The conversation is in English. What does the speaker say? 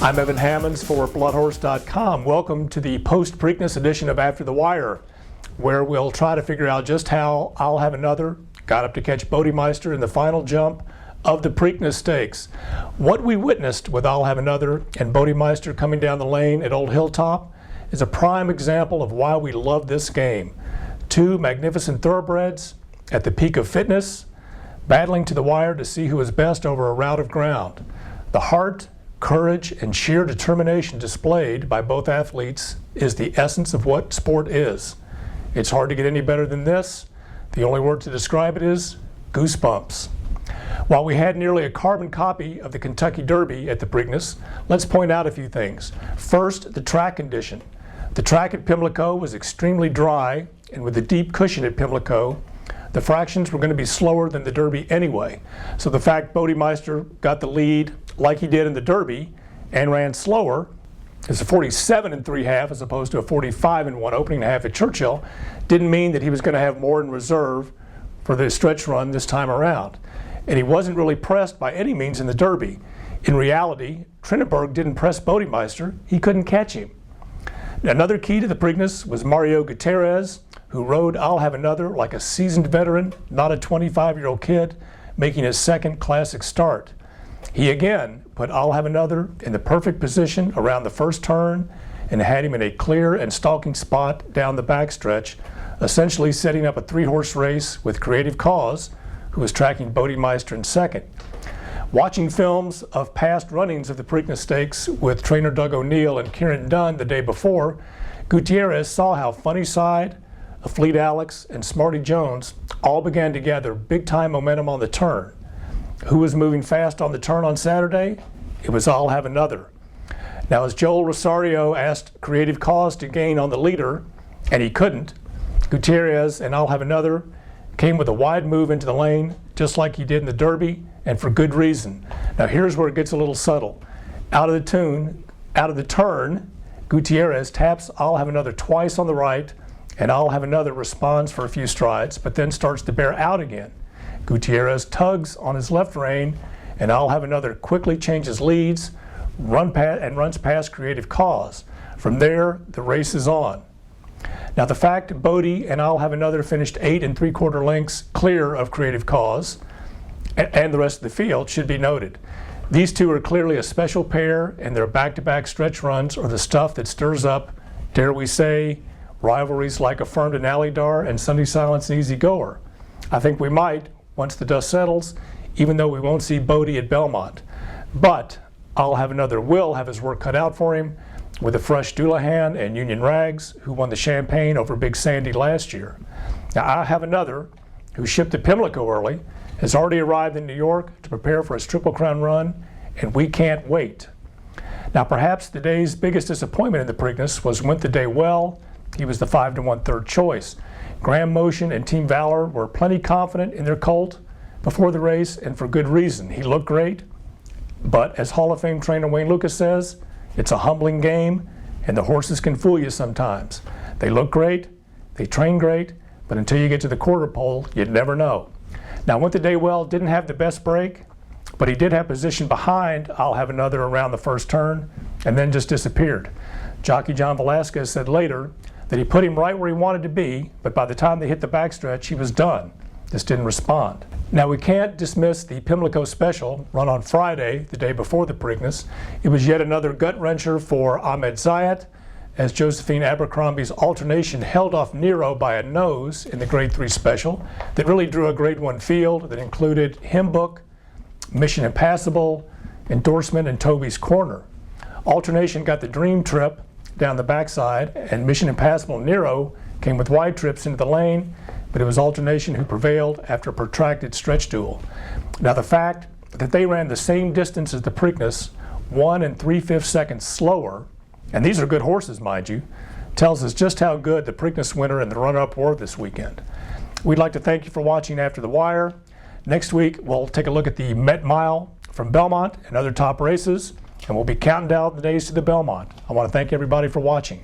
I'm Evan Hammonds for bloodhorse.com. Welcome to the post-Preakness edition of After the Wire, where we'll try to figure out just how I'll Have Another got up to catch Bodemeister in the final jump of the Preakness Stakes. What we witnessed with I'll Have Another and Bodemeister coming down the lane at Old Hilltop is a prime example of why we love this game. Two magnificent thoroughbreds at the peak of fitness, battling to the wire to see who is best over a route of ground. The heart, courage, and sheer determination displayed by both athletes is the essence of what sport is. It's hard to get any better than this. The only word to describe it is goosebumps. While we had nearly a carbon copy of the Kentucky Derby at the Preakness, let's point out a few things. First, the track condition. The track at Pimlico was extremely dry, and with the deep cushion at Pimlico, the fractions were going to be slower than the Derby anyway. So the fact Bodemeister got the lead like he did in the Derby and ran slower, is a 47 and 3/2 as opposed to a 45 and 1 opening half at Churchill, didn't mean that he was going to have more in reserve for the stretch run this time around. And he wasn't really pressed by any means in the Derby. In reality, Trinneberg didn't press Bodemeister, he couldn't catch him. Another key to the Preakness was Mario Gutierrez, who rode I'll Have Another like a seasoned veteran, not a 25-year-old kid, making his second classic start. He again put I'll Have Another in the perfect position around the first turn and had him in a clear and stalking spot down the backstretch, essentially setting up a three-horse race with Creative Cause, who was tracking Bodemeister in second. Watching films of past runnings of the Preakness Stakes with trainer Doug O'Neill and Kieran Dunn the day before, Gutierrez saw how Funnyside, Fleet Alex, and Smarty Jones all began to gather big-time momentum on the turn. Who was moving fast on the turn on Saturday? It was I'll Have Another. Now, as Joel Rosario asked Creative Cause to gain on the leader, and he couldn't, Gutierrez and I'll Have Another came with a wide move into the lane, just like he did in the Derby, and for good reason. Now, here's where it gets a little subtle. Out of the turn, Gutierrez taps I'll Have Another twice on the right, and I'll Have Another responds for a few strides, but then starts to bear out again. Gutierrez tugs on his left rein, and I'll Have Another quickly changes leads, runs past Creative Cause. From there, the race is on. Now, the fact Bodie and I'll Have Another finished 8 3/4 lengths clear of Creative Cause and the rest of the field should be noted. These two are clearly a special pair, and their back-to-back stretch runs are the stuff that stirs up, dare we say, rivalries like Affirmed and Alydar and Sunday Silence and Easy Goer. I think we might, once the dust settles, even though we won't see Bodie at Belmont. But I'll Have Another will have his work cut out for him with a fresh Doulahan and Union Rags, who won the Champagne over Big Sandy last year. Now, I'll Have Another, who shipped to Pimlico early, has already arrived in New York to prepare for his Triple Crown run, and we can't wait. Now, perhaps the day's biggest disappointment in the Preakness was Went the Day Well. He was the 5 1/3 choice. Graham Motion and Team Valor were plenty confident in their colt before the race, and for good reason. He looked great, but as Hall of Fame trainer Wayne Lucas says, it's a humbling game, and the horses can fool you sometimes. They look great, they train great, but until you get to the quarter pole, you'd never know. Now, Went the Day Well didn't have the best break, but he did have position behind I'll Have Another around the first turn, and then just disappeared. Jockey John Velasquez said later that he put him right where he wanted to be, but by the time they hit the backstretch, he was done. Just didn't respond. Now, we can't dismiss the Pimlico Special, run on Friday, the day before the Preakness. It was yet another gut-wrencher for Ahmed Zayat, as Josephine Abercrombie's alternation held off Nero by a nose in the Grade 3 Special that really drew a Grade 1 field that included Hymn Book, Mission Impassable, Endorsement, and Toby's Corner. Alternation got the dream trip down the backside, and Mission Impassable Nero came with wide trips into the lane, but it was Alternation who prevailed after a protracted stretch duel. Now, the fact that they ran the same distance as the Preakness, 1 3/5 seconds slower, and these are good horses, mind you, tells us just how good the Preakness winner and the runner-up were this weekend. We'd like to thank you for watching After the Wire. Next week, we'll take a look at the Met Mile from Belmont and other top races, and we'll be counting down the days to the Belmont. I want to thank everybody for watching.